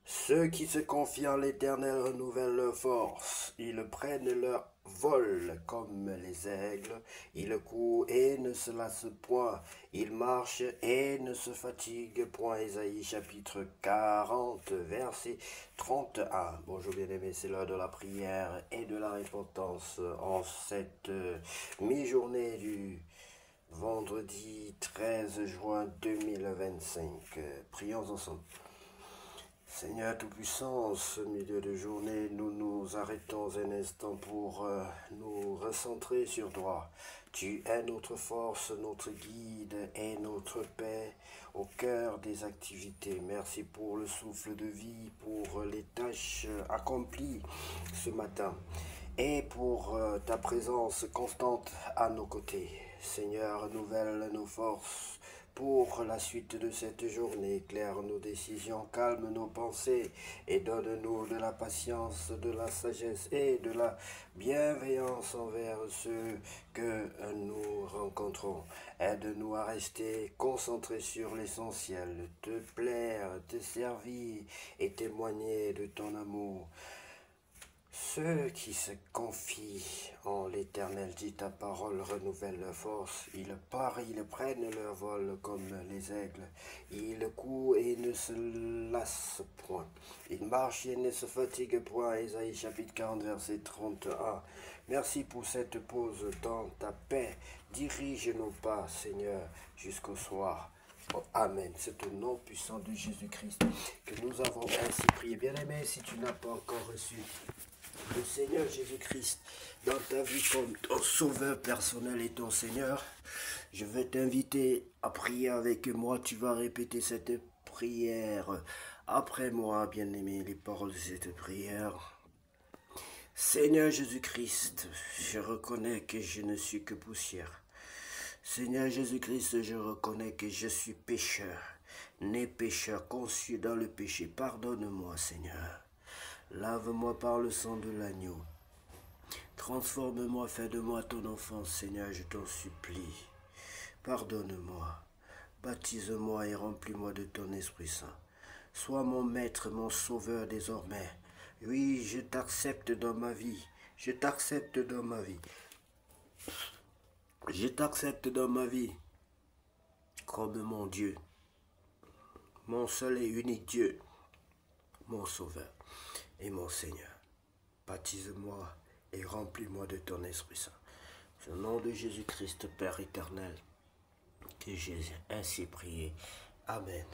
Ceux qui se confient en l'Éternel renouvellent leur force. Ils prennent leur vol comme les aigles. Ils courent et ne se lassent point. Ils marchent et ne se fatiguent point. Ésaïe chapitre 40, verset 31. Bonjour bien-aimés, c'est l'heure de la prière et de la repentance en cette mi-journée du vendredi 13 juin 2025. Prions ensemble. Seigneur Tout-Puissant, en ce milieu de journée, nous nous arrêtons un instant pour nous recentrer sur toi. Tu es notre force, notre guide et notre paix au cœur des activités. Merci pour le souffle de vie, pour les tâches accomplies ce matin et pour ta présence constante à nos côtés. Seigneur, renouvelle nos forces pour la suite de cette journée. Éclaire nos décisions, calme nos pensées et donne-nous de la patience, de la sagesse et de la bienveillance envers ceux que nous rencontrons. Aide-nous à rester concentrés sur l'essentiel, te plaire, te servir et témoigner de ton amour. Ceux qui se confient en l'Éternel, dit ta parole, renouvellent leur force. Ils partent, ils prennent leur vol comme les aigles. Ils courent et ne se lassent point. Ils marchent et ne se fatiguent point. Ésaïe chapitre 40, verset 31. Merci pour cette pause dans ta paix. Dirige nos pas, Seigneur, jusqu'au soir. Oh, amen. C'est au nom puissant de Jésus-Christ que nous avons ainsi prié. Bien-aimé, si tu n'as pas encore reçu le Seigneur Jésus-Christ dans ta vie comme ton sauveur personnel et ton Seigneur, je vais t'inviter à prier avec moi. Tu vas répéter cette prière après moi, bien-aimé, les paroles de cette prière. Seigneur Jésus-Christ, je reconnais que je ne suis que poussière. Seigneur Jésus-Christ, je reconnais que je suis pécheur, né pécheur, conçu dans le péché. Pardonne-moi, Seigneur. Lave-moi par le sang de l'agneau. Transforme-moi, fais de moi ton enfant, Seigneur, je t'en supplie. Pardonne-moi, baptise-moi et remplis-moi de ton Esprit Saint. Sois mon maître, mon sauveur désormais. Oui, je t'accepte dans ma vie. Je t'accepte dans ma vie. Je t'accepte dans ma vie comme mon Dieu, mon seul et unique Dieu, mon sauveur et mon Seigneur. Baptise-moi et remplis-moi de ton Esprit Saint. C'est au nom de Jésus-Christ, Père éternel, que j'ai ainsi prié. Amen.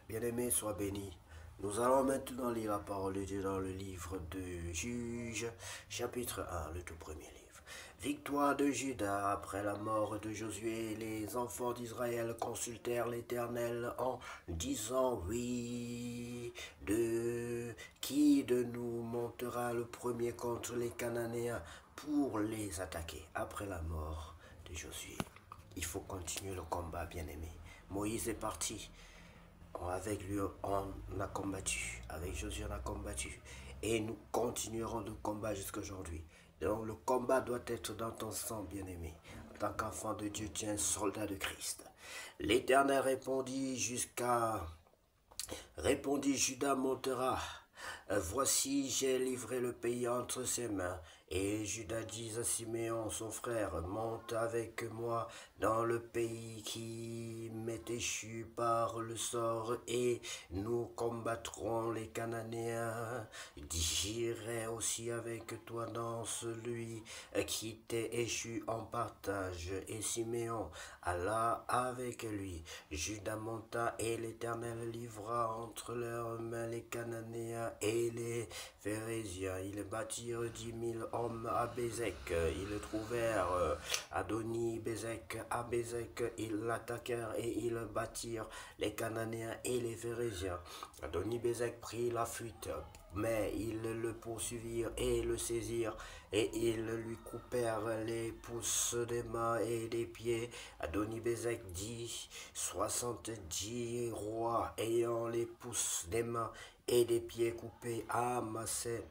Bien-aimé, sois béni. Nous allons maintenant lire la parole de Dieu dans le livre de Juges, chapitre 1, le tout premier livre. Victoire de Juda. Après la mort de Josué, les enfants d'Israël consultèrent l'Éternel en disant: oui, qui de nous montera le premier contre les Cananéens pour les attaquer? Après la mort de Josué, il faut continuer le combat, bien-aimé. Moïse est parti. Avec lui, on a combattu. Avec Josué, on a combattu. Et nous continuerons de combattre jusqu'à aujourd'hui. Donc le combat doit être dans ton sang, bien-aimé. En tant qu'enfant de Dieu, tu es un soldat de Christ. L'Éternel répondit, Judas montera. Voici, j'ai livré le pays entre ses mains. Et Judas dit à Siméon, son frère: monte avec moi dans le pays qui m'est échu par le sort, et nous combattrons les Cananéens. J'irai aussi avec toi dans celui qui t'est échu en partage. Et Siméon alla avec lui. Judas monta, et l'Éternel livra entre leurs mains les Cananéens et les Phérésiens. Ils bâtirent 10 000 hommes à Bézek. Ils trouvèrent Adoni-Bézek à Bézek. Ils l'attaquèrent et ils bâtirent les Cananéens et les Phérésiens. Adoni-Bézek prit la fuite, mais ils le poursuivirent et le saisirent, et ils lui coupèrent les pouces des mains et des pieds. Adoni-Bézek dit: 70 rois ayant les pouces des mains et des pieds coupés amassaient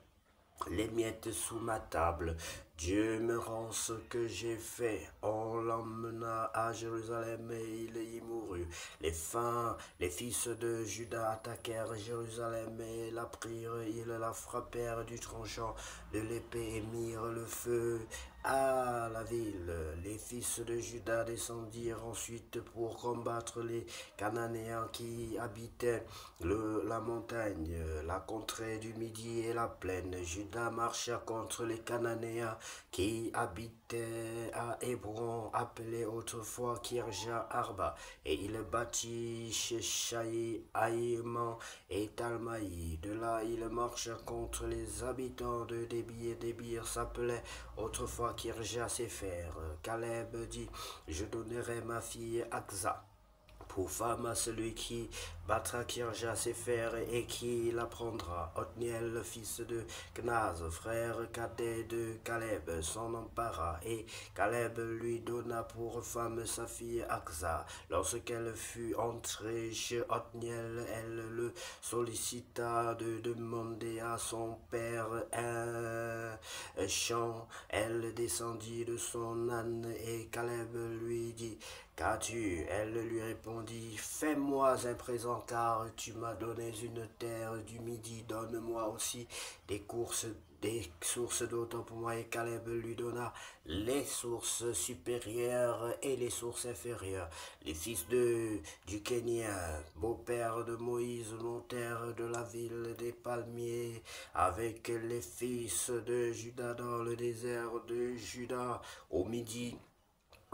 les miettes sous ma table. Dieu me rend ce que j'ai fait. On l'emmena à Jérusalem et il y mourut. Les fils de Juda attaquèrent Jérusalem et la prirent. Ils la frappèrent du tranchant de l'épée et mirent le feu à la ville. Les fils de Juda descendirent ensuite pour combattre les Cananéens qui habitaient la montagne, la contrée du Midi et la plaine. Juda marcha contre les Cananéens qui habitaient à Hébron, appelé autrefois Kirja Arba, et il bâtit Sheshaï, Haïman et Talmaï. De là, il marcha contre les habitants de Débir. Débir s'appelait autrefois Kirja Séfer. Caleb dit, je donnerai ma fille Aksa pour femme à celui qui battra Kirja Séfer et qui la prendra. Othniel, fils de Knaz, frère cadet de Caleb, s'en empara, et Caleb lui donna pour femme sa fille Aksa. Lorsqu'elle fut entrée chez Othniel, elle le sollicita de demander à son père un champ. Elle descendit de son âne, et Caleb lui dit, qu'as-tu? Elle lui répondit, fais-moi un présent car tu m'as donné une terre du Midi, donne-moi aussi des sources d'eau pour moi. Et Caleb lui donna les sources supérieures et les sources inférieures. Les fils du Kénien, beau-père de Moïse, montèrent de la ville des palmiers avec les fils de Juda dans le désert de Juda au Midi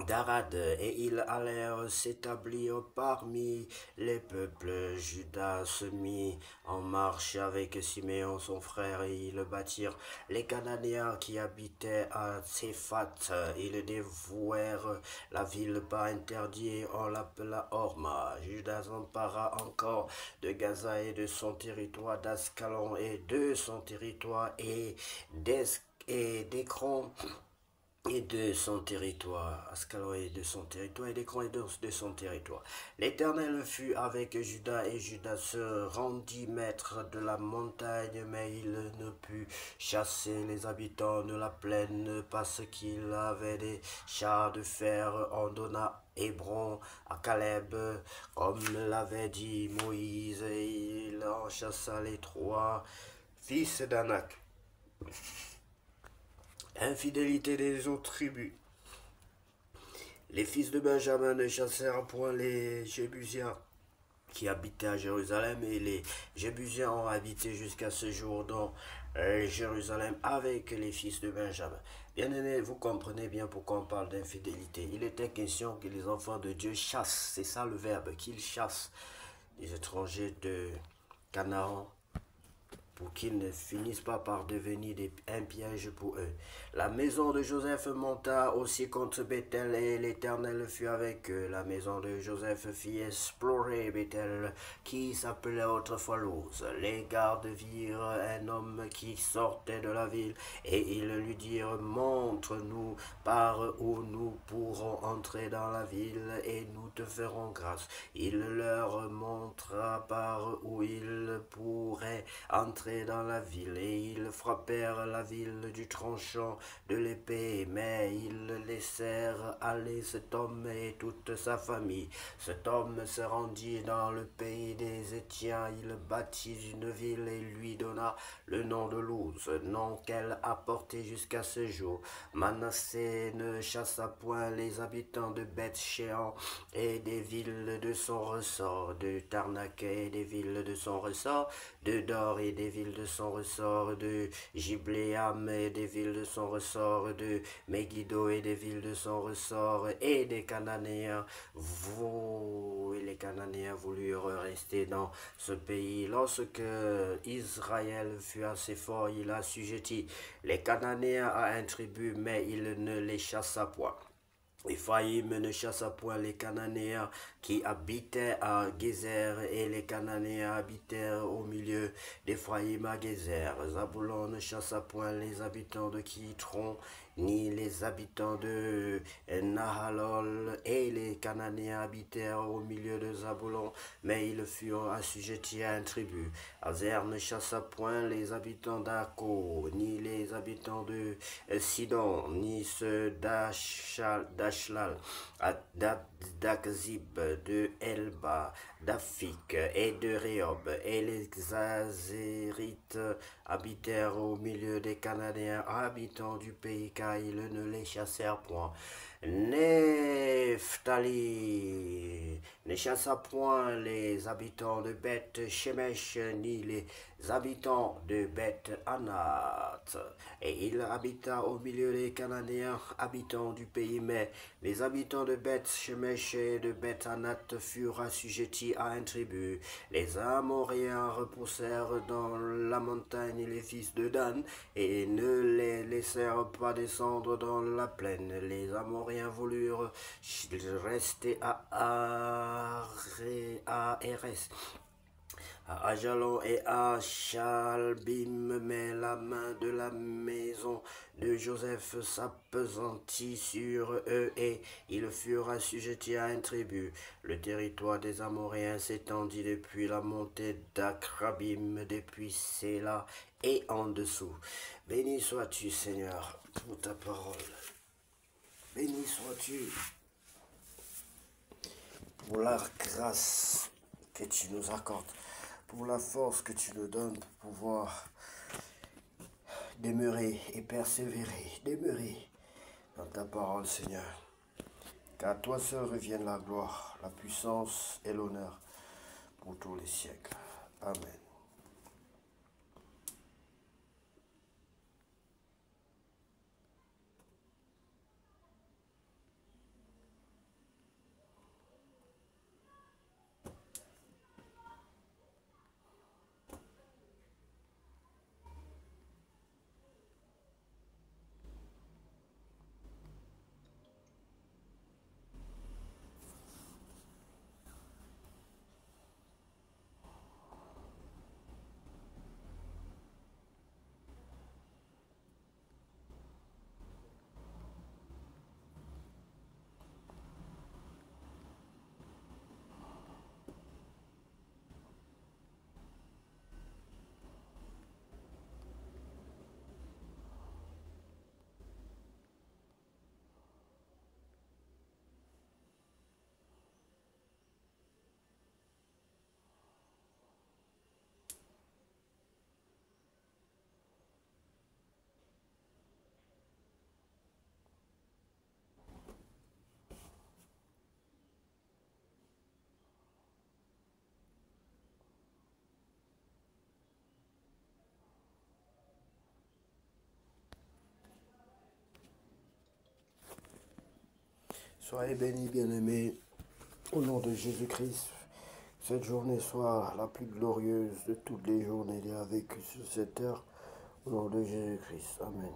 d'Arad, et ils allèrent s'établir parmi les peuples. Judas se mit en marche avec Siméon son frère, et ils bâtirent les Cananéens qui habitaient à Tséphat. Ils dévouèrent la ville par interdit, on l'appela Orma. Judas s'empara encore de Gaza et de son territoire, d'Ascalon et de son territoire, et d'Écron et de son territoire, Ascalon et de son territoire, et d'Écron et de son territoire. L'Éternel fut avec Juda, et Juda se rendit maître de la montagne, mais il ne put chasser les habitants de la plaine parce qu'il avait des chars de fer. On donna Hébron à Caleb, comme l'avait dit Moïse, et il en chassa les 3 fils d'Anak. Infidélité des autres tribus. Les fils de Benjamin ne chassèrent point les Jébusiens qui habitaient à Jérusalem, et les Jébusiens ont habité jusqu'à ce jour dans Jérusalem avec les fils de Benjamin. Bien-aimés, vous comprenez bien pourquoi on parle d'infidélité. Il était question que les enfants de Dieu chassent, c'est ça le verbe, qu'ils chassent les étrangers de Canaan, pour qu'ils ne finissent pas par devenir un piège pour eux. La maison de Joseph monta aussi contre Bethel, et l'Éternel fut avec eux. La maison de Joseph fit explorer Bethel, qui s'appelait autrefois Luz. Les gardes virent un homme qui sortait de la ville, et ils lui dirent, montre-nous par où nous pourrons entrer dans la ville, et nous te ferons grâce. Il leur montra par où ils pourraient entrer dans la ville, et ils frappèrent la ville du tranchant de l'épée, mais ils laissèrent aller cet homme et toute sa famille. Cet homme se rendit dans le pays des Étiens, il bâtit une ville et lui donna le nom de Luz, nom qu'elle a porté jusqu'à ce jour. Manassé ne chassa point les habitants de Beth-Shéan et des villes de son ressort, de Tarnak et des villes de son ressort, de Dor et des villes de son ressort, de Gibléam et des villes de son ressort, de Megiddo et des villes de son ressort, et des Cananéens. Les Cananéens voulurent rester dans ce pays. Lorsque Israël fut assez fort, il assujettit les Cananéens à un tribut, mais il ne les chassa point. Ephraïm ne chassa point les Cananéens qui habitaient à Gézer, et les Cananéens habitèrent au milieu d'Ephraïm à Gézer. Zabulon ne chassa point les habitants de Kitron, ni les habitants de Nahalol, et les Cananéens habitèrent au milieu de Zabulon, mais ils furent assujettis à un tribut. Azer ne chassa point les habitants d'Akko, ni les habitants de Sidon, ni ceux d'Ashlal, d'Akzib, de Elba, d'Afik et de Rehob, et les Azérites habitèrent au milieu des Cananéens, habitants du pays, car ils ne les chassèrent point. Nephtali ne chassa point les habitants de Beth Shemesh, ni les habitants de Beth Anath, et il habita au milieu des Cananéens, habitants du pays, mais les habitants de Beth Shemesh et de Beth Anath furent assujettis à un tribut. Les Amoréens repoussèrent dans la montagne les fils de Dan, et ne les laissèrent pas descendre dans la plaine. Les Amoréens voulurent rester à Eres, à Ajalon et à Shalbim, mais la main de la maison de Joseph s'appesantit sur eux, et ils furent assujettis à un tribut. Le territoire des Amoréens s'étendit depuis la montée d'Akrabim, depuis Séla et en dessous. Béni sois-tu, Seigneur, pour ta parole. Béni sois-tu pour la grâce que tu nous accordes, pour la force que tu nous donnes pour pouvoir demeurer et demeurer dans ta parole, Seigneur. Qu'à toi seul revienne la gloire, la puissance et l'honneur pour tous les siècles. Amen. Soyez bénis, bien-aimés, au nom de Jésus-Christ. Cette journée soit la plus glorieuse de toutes les journées avec sur cette terre. Au nom de Jésus-Christ. Amen.